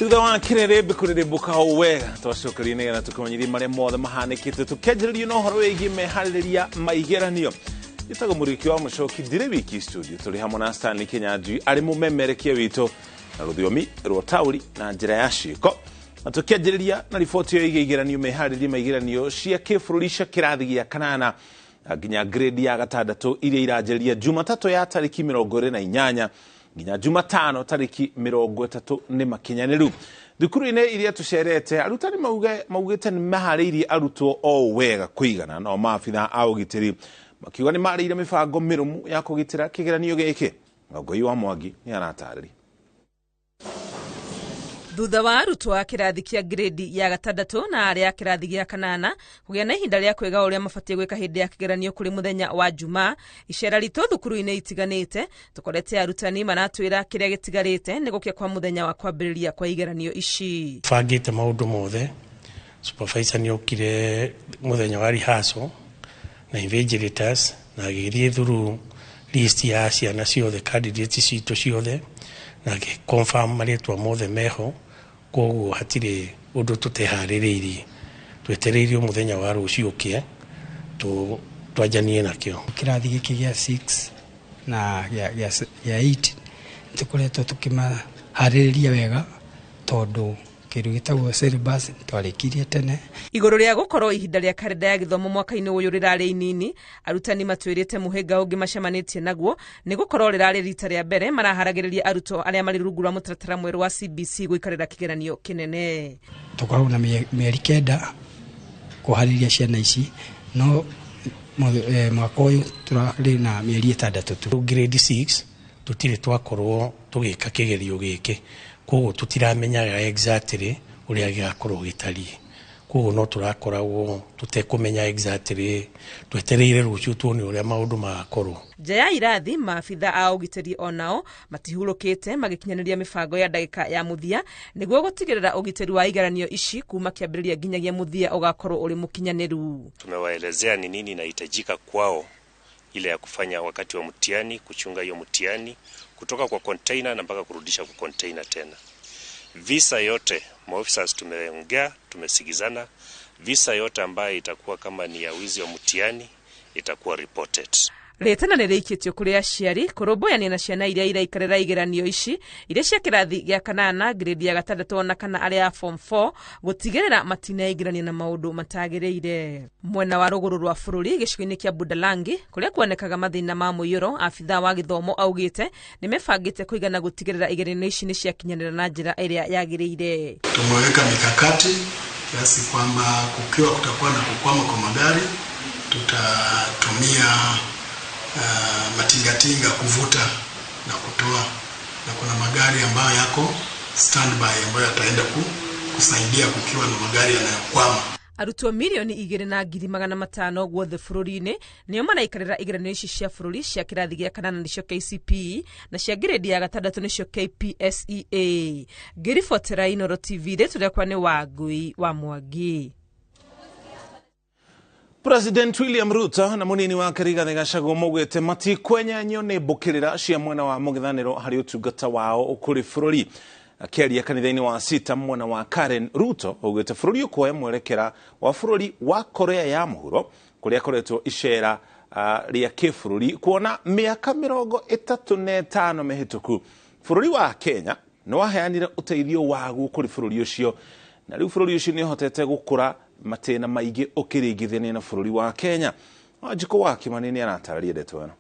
Thutha wa kirerebe kuririmbuka wega twacukuri nigera tukimenyithia maria mothe mahanikite tukenjiriria no horo wigi mehaririria maigeranio itago muriki wa mucoki ndire wiki studio turi hamwe na Stanley Kinyanjui ari mumemerekia witu na rudhiomi rwa tauri na njira ya shiko na tukenjiriria na ripoti yo igeranio mehaririria maigeranio cia kifururisha kirathi gia kanana nginya grade ya gatandatu iria irajeria Jumatatu ya tariki 28 nginya Jumatano tariki 30 ni makinyaniru thukuru-ine iria tucerete arutani maugite ni maharĩirie arutwo o wega kuigana no maabitha a ugitiri makiuga ni marĩire mibango mirumu ya kugitira kigeranio giki Ngogoi wa Mwangi ni aratarĩria. Thutha wa arutwo a kirathi kia grade ya gatandatu na aria kirathi gia kanana kugĩa na ihinda ria kwega uria mabatie gwika hindi ya kigeranio kuri muthenya wa Juma icera ritu thukuru-ine itiganite tukorete arutani maratwira kiria gitigarite ni gukia kwa muthenya wa kwambĩrĩria kwa igeranio ici fagite maundu mothe supervisor ni okire muthenya wa rehearsal na invigilators na githie through list ya ciana ciothe candidates citu ciothe na confirm maritwa mothe meho koguo hatire undu tuteharĩrĩirie twetereirio muthenya wa rucio kie twajanie nakio kirathi giki gia 6 na ya 8 tukoretwo tukimaharĩrĩria wega tondu kiru gitagwo syllabus twarikirie tene iguru ria gukorwo ihinda ria kalenda ya githomo mwaka-ini uyu rirari inini arutani matwirite muhinga ungi macemanitie naguo ni gukorwo rirari rita ria mbere maraharagĩrĩria arutwo aria mari rungu rwa mutaratara mweru wa CBC guikarira kigeranio kinene tukorwo na mieri kenda kuharĩrĩria ciana ici no mwaka uyu turari na mieri 6 tu grade 6 tutire twakorwo tugika kigerio giki koguo tutiramenyaga exactly uria gigakorwo gitari koguo no turakoragwo tutekumenya exactly twetereire rucio tuone uria maundu magakorwo jaya irathi maabitha a ugitiri onao matihurukite magikinyaniria mibango ya ndagika ya muthia niguo gutigirira ugitiri wa igeranio ici kuma kiambiriria nginyagia muthia ugakorwo uri mukinyaniru. Tumewaelezea ni nini inahitajika kwao ile ya kufanya wakati wa mtihani, kuchunga hiyo mtihani kutoka kwa container na mpaka kurudisha kwa container tena. Visa yote maofisa tumeongea, tumesigizana, visa yote ambayo itakuwa kama ni ya wizi wa mtihani itakuwa reported. Letana nirikitio kuri aciari kurumbuyania na ciana iria iraikarira igeranio ici iria cia kirathi gia kanana grade ya gatandatu na kana aria form 4 gutigirira matina igerania na maundu matagiriire. Mwena wa ruguru rwa bururi gicigo-ini kia Budalangi kuria kuonekaga mathina ma muiyuro afitha wa githomo augite ni mebangite kuigana gutigirira igeranio ici ni ciakinyanira na njira iria yagiriire. Tumeweka mikakati kiasi kwamba kukiwa kutakuwa na kukwama kwa magari tutatumia matingatinga kuvuta na kutoa na kuna magari ambayo yako standby ambayo yataenda kusaidia kukiwa na magari yanayokwama. Arutwo milioni 2,500 guothe bururi-ini nio maraikarira igeranio ici cia bururi cia kirathi gia kanana nicio KCPE na cia grade ya gatandatu nicio KPSEA. Ngiribotera iNooro TV turekwa ni Ngogoi wa Mwangi. President William Ruto na munini wa Rigathi Gachagua maugite matikwenyanyo ni mbukirira cia mwena wa mugithaniro hari utungata wao ukuri bururi akiaria kanitha-ini wa sita mwena wa Karen. Ruto augite bururi ukuoya mwerekera wa bururi wa Korea ya muhuro kuria koretwo icera ria kibururi kuona miaka 35 mihituku bururi wa Kenya no waheanire uteithio wagu kuri bururi ucio na riu bururi ucio ni hotete gukura matena maige ukiringithania na bururi wa Kenya. Wajiko wa Kimanini anatararia ndeto eno.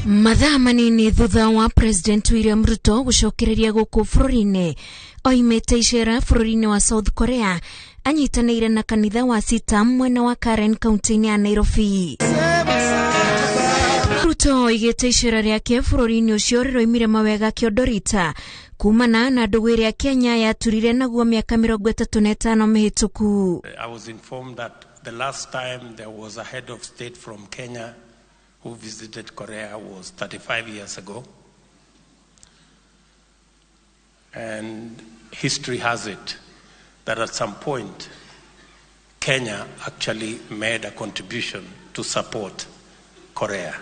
Mathaa manini thutha wa President William Ruto gucokereria guku bururi-ini oimite icera bururi-ini wa South Korea anyitanĩire na kanitha wa sita mwena wa Karen kaunti-ini ya Nairobi. Ruto oigite icera riake bururi-ini ucio riroimire mawega Kiondorita kumana na ndugu iria Kenya yaturire naguo miaka 35 mihituku. I was informed that the last time there was a head of state from Kenya who visited Korea was 35 years ago. And history has it that at some point Kenya actually made a contribution to support Korea.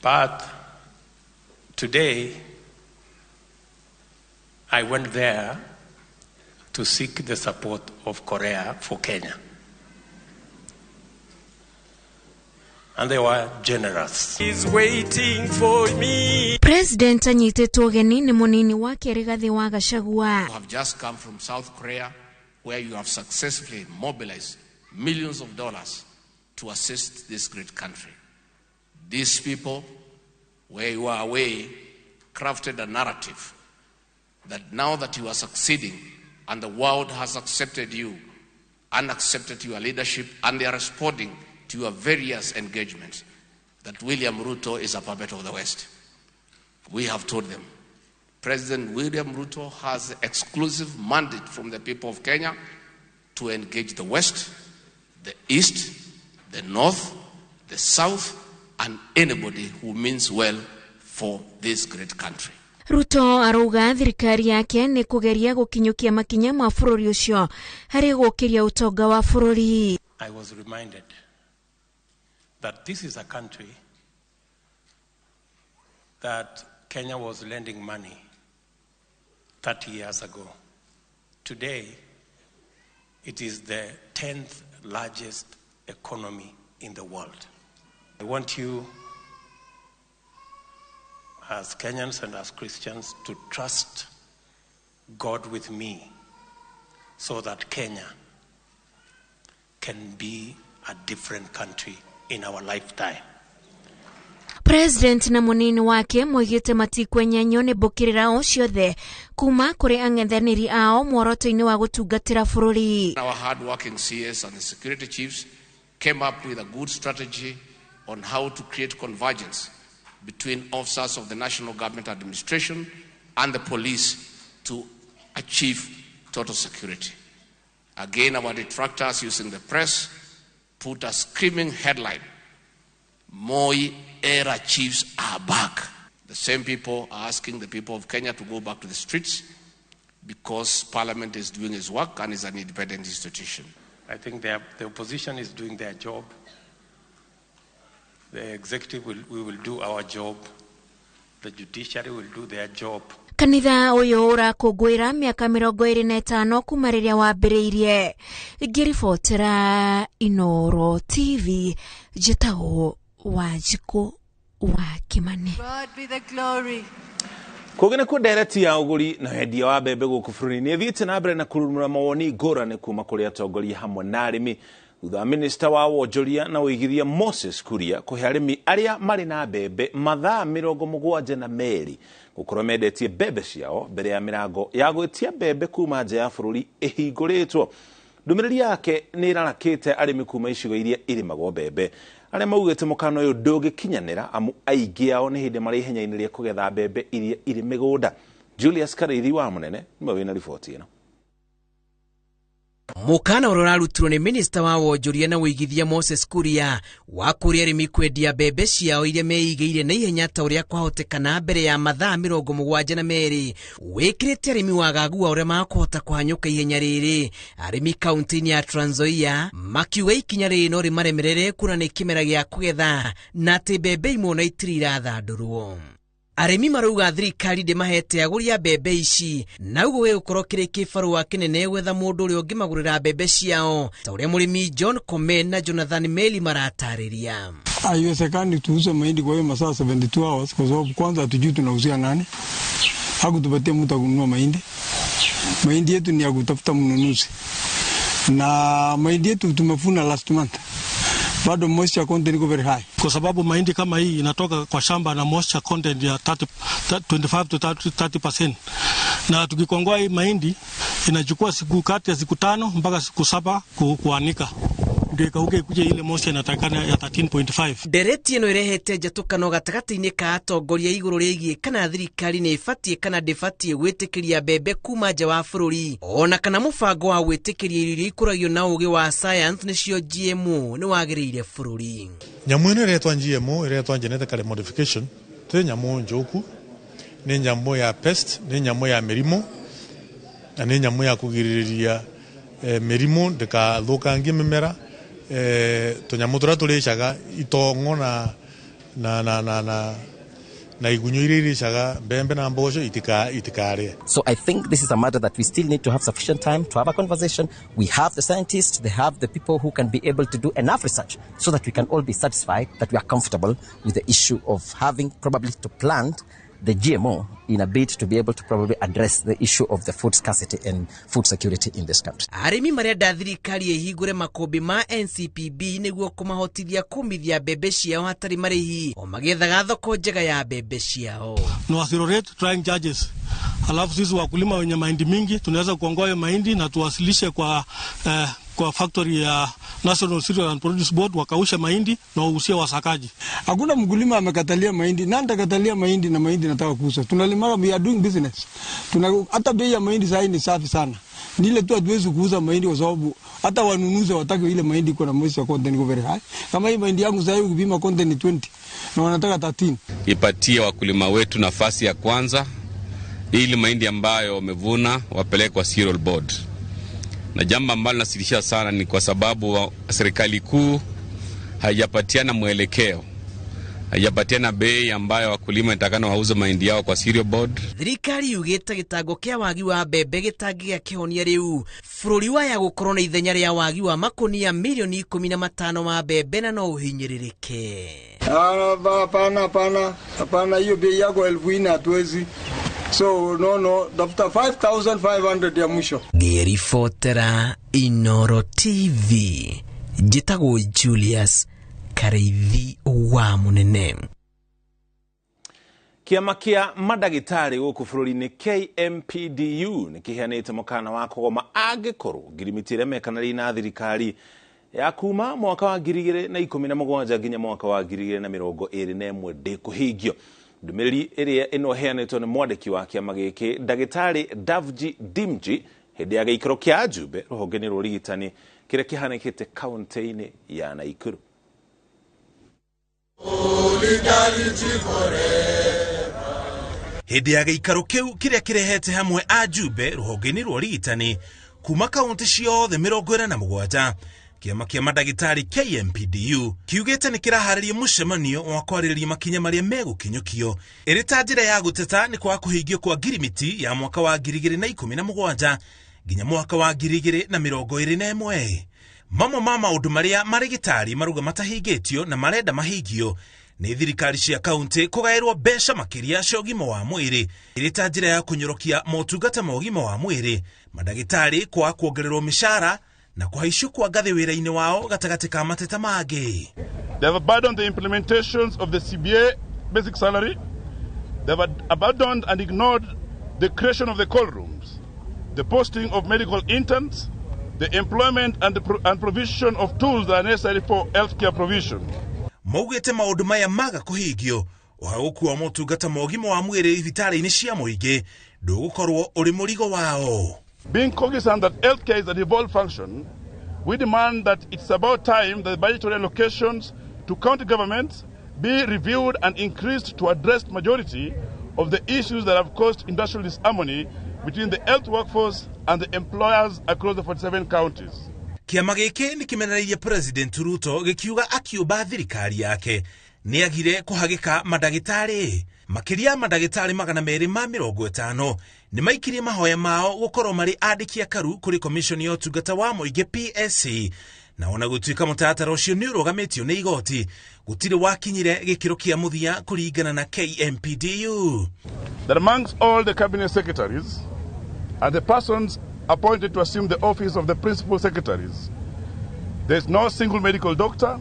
But Today, I went there to seek the support of Korea for Kenya. And they were generous. He's waiting for me. President anyitĩtwo ũgeni nĩ mũnini wake Rigathi wa Gachagua. You have just come from South Korea, where you have successfully mobilized millions of dollars to assist this great country. These people, where you are away, crafted a narrative that now that you are succeeding and the world has accepted you and accepted your leadership, and they are responding to your various engagements, that William Ruto is a puppet of the West. We have told them, President William Ruto has exclusive mandate from the people of Kenya to engage the West, the East, the North, the South, and anybody who means well for this great country. Ruto arauga thirikari yake nĩ kũgeria gũkinyũkia makinya ma bũrũri ũcio harĩ gũkĩria ũtonga wa bũrũri. I was reminded that this is a country that Kenya was lending money 30 years ago. Today, it is the 10th largest economy in the world. I want you, as Kenyans and as Christians, to trust God with me so that Kenya can be a different country in our lifetime. President na mũnini wake moigĩte matikwenyanyo nĩ mbũkĩrĩra o ciothe kuma kũrĩ ang'ethanĩri ao muoroto-inĩ wa gũtungatĩra bũrũri. Our hard-working CS and the security chiefs came up with a good strategy on how to create convergence between officers of the National Government Administration and the police to achieve total security. Again, our detractors using the press put a screaming headline: Moi era chiefs are back. The same people are asking the people of Kenya to go back to the streets because Parliament is doing its work and is an independent institution. I think the opposition is doing their job. The executive we will do our job. The judiciary will do their job. Kanitha ũyũ ũrakũngũĩra mĩaka 25 kuma rĩrĩa wambĩrĩirie. Ngĩribotera iNooro TV, njĩtagwo Wanjikũ wa Kimani. God be the glory. Kũgena kwa ndereti ya ũgũri na wendia wa mbembe gũkũ bũrũri-inĩ ĩthiĩte na mbere na kũrũmĩrĩra mawoni ngũrani kuma kũrĩ atongoria hamwe na arĩmi thutha minista wa wonjoria na ũigithia Moses Kuria kũhe arĩmi arĩa marĩ na mbembe mathaa 72 gũkorwo mendetie mbembe ciao mbere ya mĩrango ya gwĩtia mbembe kuma nja ya bũrũri ĩhingũrĩtwo. Ndũmĩrĩri yake nĩ ĩrarakĩte arĩmi kuma icigo iria irĩmagwo mbembe arĩa maugĩte mũkano ũyũ ndũngĩkinyanĩra amu aingĩ ao nĩ hĩndĩ marĩ ihenya-inĩ rĩa kũgetha mbembe iria irĩ mĩgũnda. Julius Karĩithi wa Mũnene nĩwe wĩna riboti ĩno. Mũkana ũrĩa ũrarutirwo nĩ minista wa wonjoria na ũigithia Moses Kuria wa kũrĩa arĩmi kwendia mbembe ciao iria meigĩire na ihenya ta ũrĩa kwahotekana mbere ya mathaa 72 wĩkĩrĩte arĩmi wagagu wa ũrĩa makũhota kũhanyũka ihenya rĩrĩ. Arĩmi kaunti-inĩ ya Trans Nzoia makiuga ikinya rĩrĩ no rĩmaremerere kuona nĩ kĩmera gĩa kũgetha na atĩ mbembe imwe na itiri irathandũrwo. Arĩmi marauga thirikari ndĩmahete agũri a mbembe ici na ũguo gĩgũkorwo kĩrĩ kĩbarũa kĩnene gwetha mũndũ ũrĩa ũngĩmagũrĩra mbembe ciao ta ũrĩa mũrĩmi John Komen na Jonathan Meli maratarĩria. Haiwezekani tuuze mahindi kwa hiyo masaa 72 hours kwa sababu kwanza hatujui tunauzia nani. Hakutupatia mtu kununua mahindi. Mahindi yetu ni ya kutafuta mnunuzi. Na mahindi yetu tumefuna last month. Bado moisture content iko very high. Kwa sababu mahindi kama hii inatoka kwa shamba na moisture content ya 25 to 30%. Na tukikongoa hii mahindi inachukua siku kati ya siku 5 mpaka siku 7 kuanika. Ndio ikauke kuja ile moisture inatakana ya 13.5. Ndereti ĩno ĩrehete njatũkano gatagatĩ-inĩ ka atongoria igũrũ rĩgiĩ kana thirikari nĩ ĩbatiĩ kana ndĩbatiĩ gwĩtĩkĩria mbembe kuma nja wa bũrũri ona kana mũbango wa gwĩtĩkĩria irio iria ikũragio na ũũgĩ wa science nĩcio GMO nĩ wagĩrĩire bũrũri. Nyamũ ĩno ĩretwo GMO ĩretwo genetically modification tĩ nyamũ njũku nĩ nyamũ ya pest nĩ nyamũ ya mĩrimũ na nĩ nyamũ ya kũgirĩrĩria mĩrimũ ndĩkathũkangie mĩmera. Tunyamu tũrĩa tũrĩcaga itongo na na igunyo iria iricaga mbembe na mboco itikare. So I think this is a matter that we still need to have sufficient time to have a conversation. We have the scientists, they have the people who can be able to do enough research so that we can all be satisfied that we are comfortable with the issue of having probably to plant the GMO in a bid to be able to probably address the issue of the food scarcity and food security in this country. Arimi marenda thirikari ihingure makombi ma NCPB niguo kumahotithia kumithia mbembe ciao hatari marihi o magethaga thoko njega ya mbembe ciao. No accelerate trying charges. Alafu sisi wakulima wenye mahindi mingi tunaweza kuongoa mahindi na tuwasilishe kwa factory ya National Cereal and Produce Board wakausha mahindi na wauzie wasakaji. Hakuna mkulima amekatalia mahindi. Nani atakatalia mahindi na mahindi nataka kuuza? Tunalimara, we are doing business. Hata bei ya mahindi sasa ni safi sana. Ni ile tu hatuwezi kuuza mahindi kwa sababu hata wanunuzi wataka ile mahindi iko na moisture content go very high. Kama hii mahindi yangu sasa ukipima content ni 20 na wanataka 13. Ipatie wakulima wetu nafasi ya kwanza ili mahindi ambayo wamevuna wapeleke kwa Cereal Board. Na jambo ambalo nasikitisha sana ni kwa sababu serikali kuu haijapatiana mwelekeo, haijapatiana bei ambayo wakulima itakana wauze mahindi yao kwa Cereal Board. Thirikari yugite gitango kia wagi wa mbembe gitangia kihonia riu bururi wa ya gukorwo na ithenya ria wagi wa makonia milioni 15 ma mbembe na no uhinyiririke. Hapana, hiyo bei yako 1000 hatuwezi. So no, after 5,500 ya mwisho. Ngiribotera iNooro TV, njitagwo Julius Kareithi wa Munene. Kiama kia madagitari guku bururi-ini KMPDU nikiheanite mukana wa kugoma angikorwo ngirimiti mekanari na thirikari ya kuma mwaka wa 2017 nginya mwaka wa 2021 ndikuhingio. Ndumiriri iria inoheanitwo ni mwandiki wa kiama giki Dagitari Davji Dimji hindi ya giikaro kia Ajube ruhonge-ini rwa urigitani kiria kihanikite kaunti-ini ya Naikuru. Hindi ya giikaro kiu kiria kirehete hamwe Ajube ruhonge-ini rwa urigitani kuma kaunti ciothe 47. Kiama kia madagitari KMPDU kiugite ni kirahariria mucemanio wa kwaririria makinya maria megukinyukio iri ta njira ya guteta ni kwa kuhingio kwa ngirimiti ya mwaka wa 2017 nginya mwaka wa 2021. Mama maundu maria marigitari maruga matahingitio na marenda mahingio ni thirikari cia kaunti kugairwo mbeca makiria cia ugima wa mwiri iri ta njira ya kunyorokia motungata ma ugima wa mwiri madagitari kwa kuongererwo mishara na kuhaishio kwa ngathi wira-ini wao gatagati ka mateta magi. They have abandoned the implementations of the CBA basic salary. They have abandoned and ignored the creation of the call rooms, the posting of medical interns, the employment and provision of tools that are necessary for healthcare provision. Maugite maundu maya maga kuhingio uhaguku wa motungata ma ugima wa mwiri thibitari-ini cia muingi ndugukorwo uri murigo wao. Being cognizant that healthcare is a devolved function, we demand that it's about time that the budgetary allocations to county governments be reviewed and increased to address the majority of the issues that have caused industrial disharmony between the health workforce and the employers across the 47 counties. Kiama giki ni kimenereirie President Ruto gikiuga akiuba thirikari yake ni agire kuhagika madagitari. Makiria madagitari 250 ni maikirie mahoya mao gukorwo mari andiki akaru kuri commission ya utungata wa muingi PSC na ona gutuika mutatara ucio ni urugamitio ni igoti gutire wakinyire gikiro kia muthia kuringana na KMPDU. That amongst all the cabinet secretaries and the persons appointed to assume the office of the principal secretaries, there is no single medical doctor,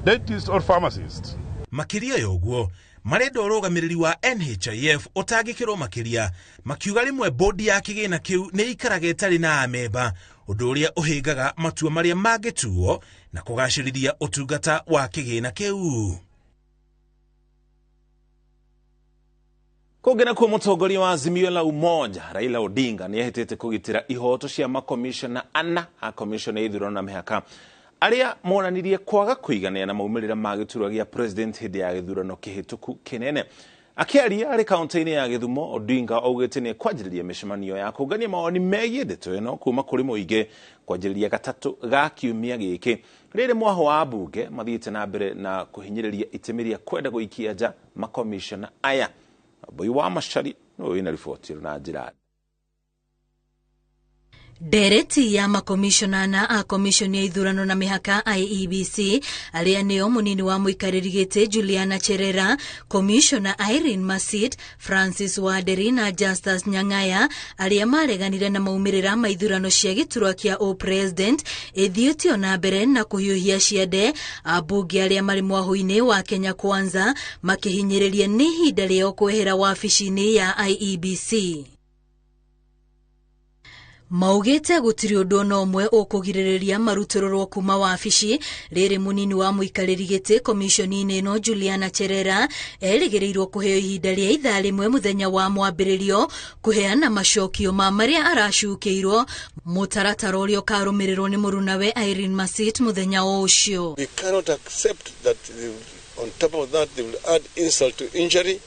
dentist or pharmacist. Makiria yoguo marenda urugamiriri wa NHIF utangikirwo makiria makiuga rimwe bodi ya kigina kiu ni ikaraga itari na amemba undu uria uhingaga matua maria mangituo na kugacirithia utungata wa kigina kiu. Kugena kwa mutongoria wa Azimio la Umoja Raila Odinga ni ehitete kugitira ihoto cia makomishona ana a komishona ithurano na mihaka aria monanirie kwaga kuigania na maumirira ma giturwa gia president hindi ya githurano kihituku kinene. Akiaria ari kaunti-ini ya Githumo, Odinga augite ni kwanjiriria micemanio ya kungania mawoni megie ndeto ino kuma kuri muingi kwanjiriria gatatu ga kiumia giki riri mwaho wa bunge mathiite na mbere na kuhinyiriria itemi ria kwenda guikia nja makomishona aya. Boy wa Mashari no ina ripoti na njira. Dereti ya makomishonana a komishoni ya ithurano na mihaka IEBC aria nio munini wa muikariri gite Juliana Cherera, komishona Irene Masit, Francis Waderi na Justus Nyang'aya aria mareganire na maumirira ma ithurano cia giturwa kia o president ethiotio na mbere na kuhiuhia ciende abunge aria mari mwaho-ini wa Kenya Kwanza makihinyiriria ni hinda rio kwehera wabici-ini ya IEBC. Maugete gutiri undu no umwe ukugiririria marutororo kuma wabici riri munini wa muikariri gite komishoni-ini ino Juliana Cherera erigirirwo kuheo ihinda ria ithaa rimwe muthenya wa mwambiririo kuheana macokio ma maria aracukiirwo mutaratara uria ukarumirirwo ni murunawe Irene Masit muthenya ucio. We cannot accept that on top of that they will add insult to injury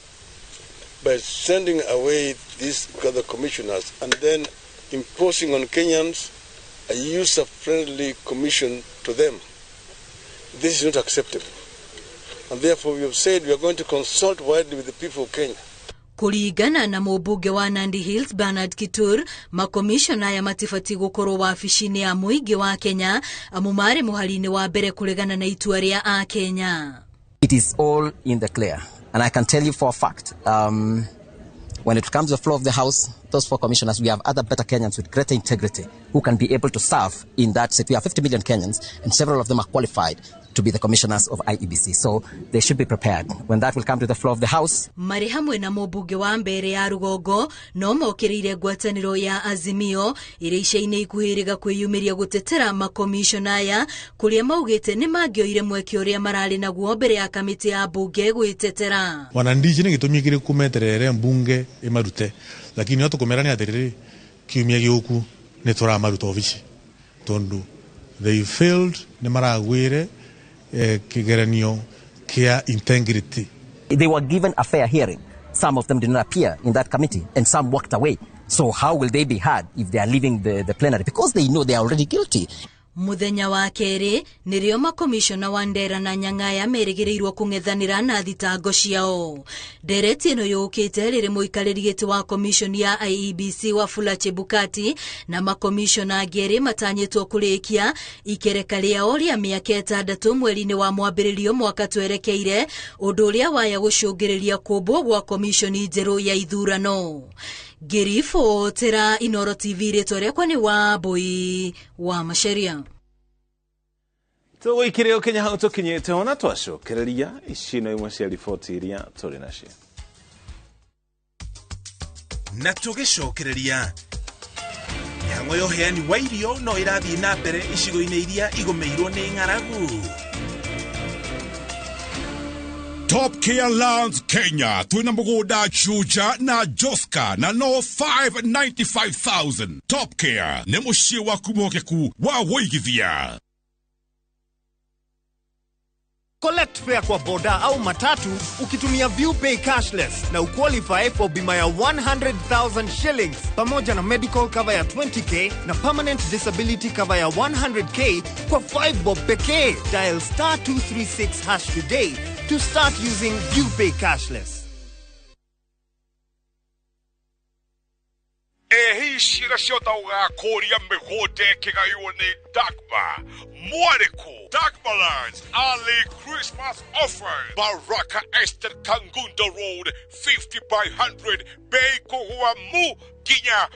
by sending away these other commissioners and then imposing on Kenyans a user-friendly commission to them. This is not acceptable. And therefore we have said we are going to consult widely with the people of Kenya. Kuringana na mubunge wa Nandi Hills Bernard Kitur, makomishona ya matifati gukoro wabici-ini ya muingi wa Kenya amumari muhari-ini wa mbere kuregana na itua ria a Kenya. It is all in the clear. And I can tell you for a fact, when it comes to the floor of the House, those 4 commissioners, we have other better Kenyans with greater integrity who can be able to serve in that seat. We have 50 million Kenyans, and several of them are qualified to be the commissioners of IEBC. So they should be prepared when that will come to the floor of the House. Mari hamwe na mubunge wa mbere ya Rugongo no mokiriire ngwataniro ya Azimio ire ica-ini ikuhiriga kwiyumiria gutetera makomishona aya kuria maugite ni mangioire mweke uria marari naguo mbere ya kamiti ya bunge gwitetera. Wanandici ni gitumi kiri kumeterere mbunge imarute, lakini watu kumerani atiriri kiumia giuku ni turamaruta ofici tondu they failed ni maragwire kigeranio kia integrity. They were given a fair hearing. Some of them did not appear in that committee and some walked away. So how will they be heard if they are leaving the plenary? Because they know they are already guilty. Muthenya wa keri nirio makomishona wa Ndera na Nyang'aya merigirirwo kung'ethanira na thitango ciao. Ndereti ino yukite riri muikariri giti wa komishoni ya IEBC Wafula Chebukati na makomishona angeri matanyitwo kurikia ikereka riao ria miaka 6 mweri-ini wa mwambiririo mwaka twerekeire undu uria waya gucungiriria kumbwo gwa komishoni njeru ya ithurano. Girifo tera iNooro TV ritore kwani wa Boy wa Masharia. Tuwikire Kenya hau tukinyite ona twacokereria icino imwe cia riboti iria turi nacio. Na tugicokereria mihango yo heani wa irio no irathii na mbere icigo-ini iria igomeirwo ni ng'aragu. Top Care Lands Kenya, twina muguda Chuja na Joska na no 595,000. Top Care, ni mucie waku mokeku wa woigithia. Collect fare kwa boda au matatu ukitumia ViewPay cashless na uqualify for bima ya 100,000 shillings pamoja na medical cover ya 20k na permanent disability cover ya 100k kwa 5 bob pekee. Dial *236# today to start using ViewPay cashless. Ehishira ciota ugakuria migode kigaiwo ni Dagma Mwareko Dagmalands early Christmas offers Baraka Esther Kangundo Road 50 by 100 Beiko Huamu Ginya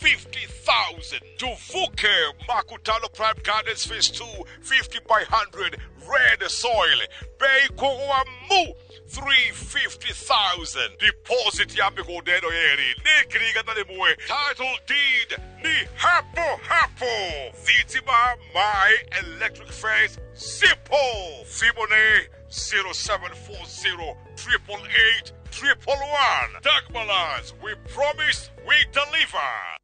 550,000 Tuvuke Makutano Prime Gardens Phase 2 50 by 100 Red Soil Beiko Huamu 350,000 Deposit ya migodeno yeri Nikiriga na nimue Title deed ni hapo Vitima My Electric Face Simple Fibone 0740 888 111 Dagmalands, we promise we deliver.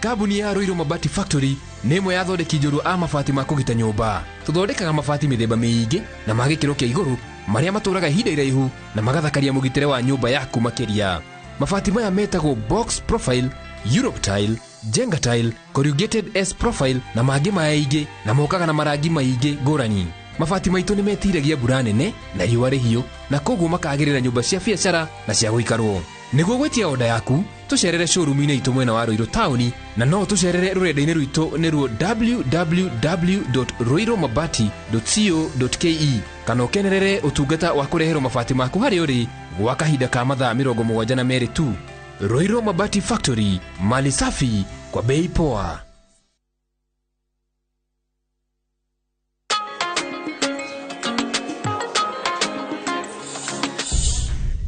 Kabuni ya Roiro Mabati Factory nemo yathondeki njuru a mabati ma kugita nyumba. Tuthondekaga mabati mithemba miingi na magikiro kia iguru maria matũraga ihinda iraihu na magathakaria mũgitĩre wa nyũmba yaku makĩria. Mabati maya metagwo box profile, Europe tile, Jenga tile, corrugated S profile na mangĩ maingĩ, na mokaga na marangi maingĩ ngũrani. Mabati maitũ nĩ metiragia mbura nene na riũa rĩhiũ, na koguo makagĩrĩra nyũmba cia biacara na cia gũikarwo. Nĩguo gwetia oda yaku, tũcerere showroom-inĩ itũ mwena wa Ruiru taũni, na no tũcerere rũrenda-inĩ rwitũ nĩruo www.ruiromabati.co.ke, kana ũkenerere ũtungata wa kũreherwo mabati maku harĩa ũrĩ gwa kahinda ka mathaa 72 tu. Ruiro Mabati Factory, mali safi kwa bei poa.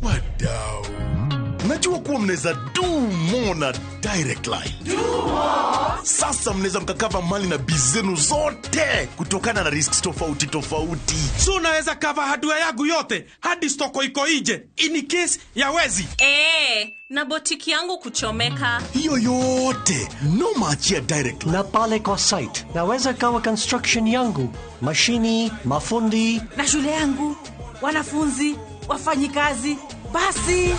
Wadau, najua kuwa mnaweza do more na direct line. Sasa mnaweza mkakava mali na bizenu zote kutokana na risks tofauti tofauti. So unaweza kava hardware yangu yote hadi stoko iko nje in case ya wezi. Na botiki yangu kuchomeka. Hiyo yote no maachia direct line. Na pale kwa site naweza kawa construction yangu, mashini, mafundi na shule yangu, wanafunzi, wafanyikazi. Basi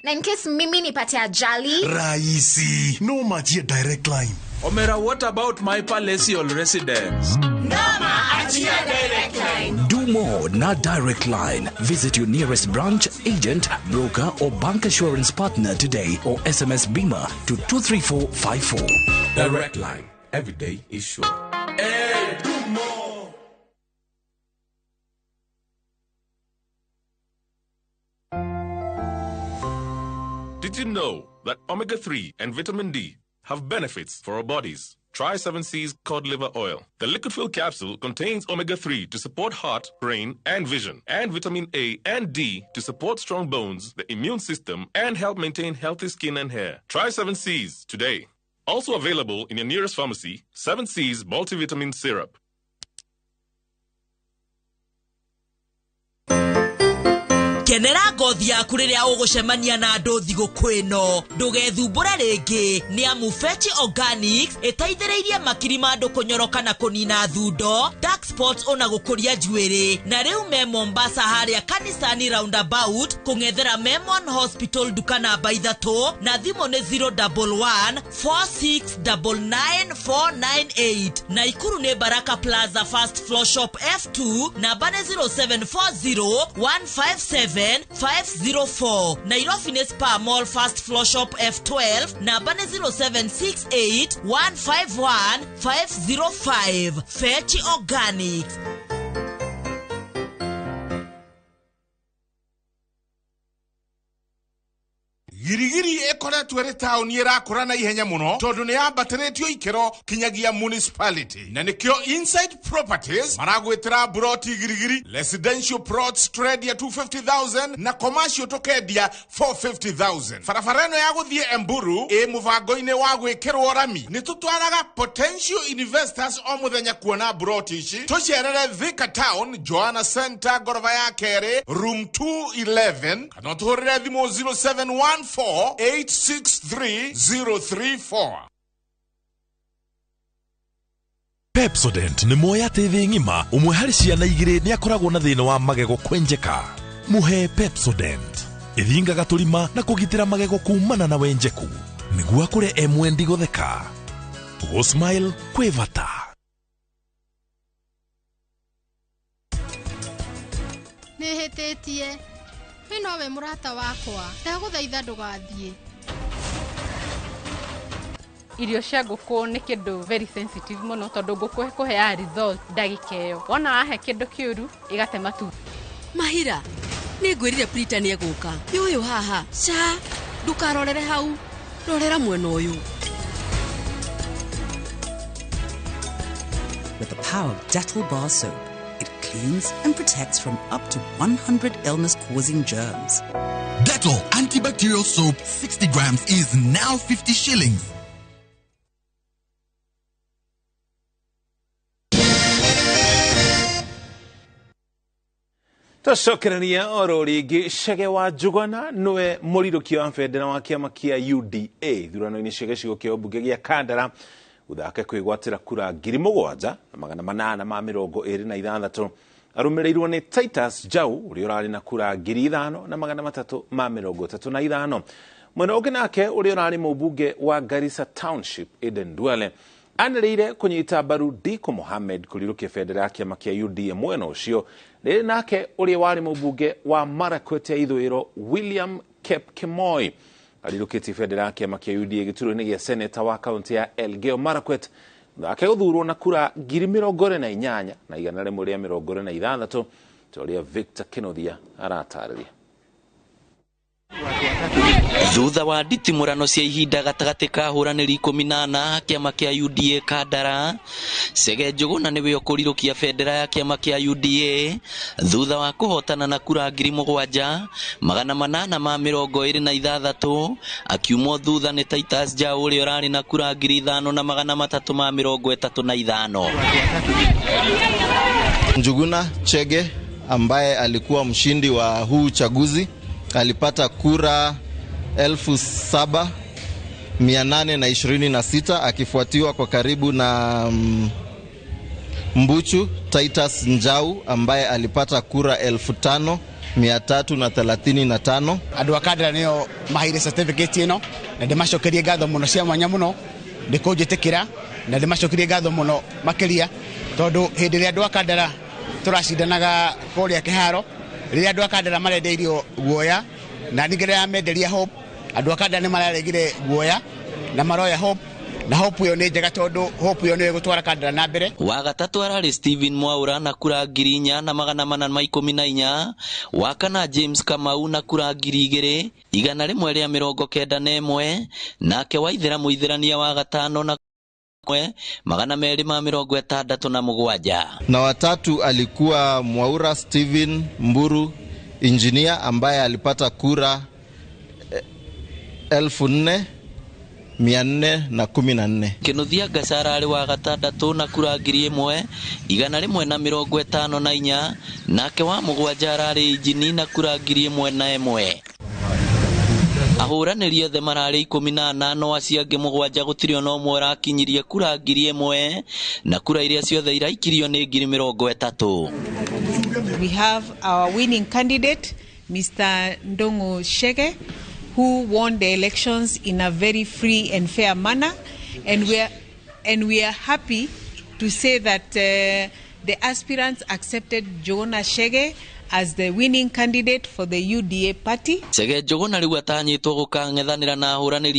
na in case mimi nipate ajali rahisi, no maachia direct line. Omera, what about my palatial residence? Noma achia direct line. Do more na direct line. Visit your nearest branch, agent, broker or bank assurance partner today or SMS Bima to 23454. Direct line. Every day is sure. Do more. Did you know that omega-3 and vitamin D have benefits for our bodies? Try 7C's cod liver oil. The liquid fill capsule contains omega-3 to support heart, brain, and vision, and vitamin A and D to support strong bones, the immune system, and help maintain healthy skin and hair. Try 7C's today. Also available in your nearest pharmacy, 7C's multivitamin syrup. Kenera ngothi yaku riria ugucemania na andu thigũkũ ĩno. Ndũgethumbũre rĩngĩ, nĩ amu Fetch Organics ĩteithĩrĩirie makiri ma andũ kũnyoroka na kũnina thundo, dark spots ona gũkũria njuĩrĩ. Na rĩu me Mombasa harĩa kanisani roundabout, kũng'ethera Memon Hospital duka namba 3 na thimũ nĩ 011 4699498. Na Ikuru nĩ Baraka Plaza First Floor Shop F2 namba nĩ 0740 157 504. Nairobi ni Spa Mall First Floor Shop F12 namba ni 0768 151 505. Fetch Organics. Girigiri ekoretwo ri tauni irakũra na ihenya muno tondu ni yambatĩrĩtio ikero kinyagia municipality. Na nikio Inside Properties maragwĩtĩra broti girigiri, residential plots trade ya 250,000 na commercial tokendia 450,000. Farafareno ya gũthiĩ Emburu mũbango-inĩ wa gwĩkĩrwo rami. Nĩ tũtwaraga potential investors o mũthenya kuona broti ici. Tũcerere Thika Town, Joanna Center, gorofa ya kerĩ, room 211. Kana tũhũrĩre thimũ 0714-863-034. Pepsodent nĩ moya tethi ng'ima umwe harĩ ciana igĩrĩ nĩ akoragwo na thĩna wa magego kwenjeka. Muhe Pepsodent ithingaga tũrima na kũgitĩra magego kumana na wenjeku nĩguo akũre emwendi gũtheka. Gũsmile kwĩ bata. Nĩhĩtĩtie ĩno we mũrata wakwa, ndagũthaitha ndũgathiĩ. Irio cia ngũkũ nĩ kĩndũ very sensitive mũno tondũ ngũkũ ĩkũheaga result ndagĩka ĩyo. Wona wahe kĩndũ kĩũru ĩgate matu. Mahira, nĩ ngwĩrire Prita nĩ egũka. Ũyũ haha, ca, ndũkarorere hau, rorera mwena ũyũ. With the power of Dettol bar soap, it cleans and protects from up to 100 illness-causing germs. Dettol antibacterial soap 60 grams is now 50 shillings. Tũcokerania oro rĩngĩ Chege wa Njuguna nĩwe mũrirũkia wa bendera wa kĩama kĩa UDA thurano-inĩ cia gĩcigo kĩa ũmbunge gĩa Kandara thutha wake kwĩgwatĩra kura 7,826 arumirirwo ni Titus Jau uri urari na kura 5,335. Mwena ungi nake uri urari mubunge wa Garissa Township Eden Dwele anĩrĩire kũnyita mbaru Diko Mohammed kũrirũkia bendera ya kĩama kĩa UDA mwena ũcio, rĩrĩ nake ũrĩa warĩ mũmbunge wa Marakwet ya ithũĩro William Kipkemoi arirũkĩtie bendera ya kĩama kĩa UDA gĩturwa-inĩ gĩa seneta wa kaunti ya Elgeyo Marakwet nake gũthurwo na kura 28,100 na 146 ũrĩa Victor Kinothia aratarĩria. Thutha wa nditimũrano cia ihinda gatagatĩ ka ahũranĩri 18 kĩama kĩa UDA Kandara, Chege Njuguna nĩwe ũkũrirũkia bendera ya kĩama kĩa UDA thutha wa kũhotana na kura 7,826, akiumwo thutha nĩ Titus Jau ũrĩa ũrarĩ na kura 5,335. Njuguna Chege ambaye alikuwa mshindi wa huu uchaguzi alipata kura 7,826 akifuatiwa kwa karibu na Mbuchu Titus Njau ambaye alipata kura 5,335. Andũ a Kandara nĩo maheire certificate ĩno na ndĩmacokerie ngatho mũno cia mwanya mũno ndĩkũnjĩtĩkĩra na ndĩmacokerie ngatho mũno makĩria tondũ hĩndĩ ĩrĩa andũ a Kandara tũracindanaga kũrĩa kĩharo, rĩrĩa andũ a Kandara marendeirio guoya na nĩgerera menderia hope, andũ a Kandara nĩ mararegire guoya na maroya hope, na hope ĩyo nĩ njega tondũ hope ĩyo nĩ ĩgũtwara Kandara na mbere. Wa gatatũ ararĩ Stephen Mwaura na kura 4,414, wa kana James Kamau na kura 2,191, nake Waithera Mũithĩrania wa gatano na 267. Na watatu alikuwa Mwaura Stephen Mburu engineer ambaye alipata kura 4,414. Kinothia Gachara arĩ wa gatandatũ na kura 1,154, nake wa mũgwanja ararĩ Injini na kura 1,001. Ahũranĩri othe mararĩ 18, no acio angĩ 7 gũtirĩ ona ũmwe ũrakinyirie kura 1,000, na kura iria ciothe iraikirio nĩ 30,000. We have our winning candidate, Mr. Ndongo Chege, who won the elections in a very free and fair manner, and we are happy to say that the aspirants accepted Njuguna Chege as the winning candidate for the UDA party. Chege Njuguna rĩu atanyĩtwo gũkang'ethanĩra na ahũranĩri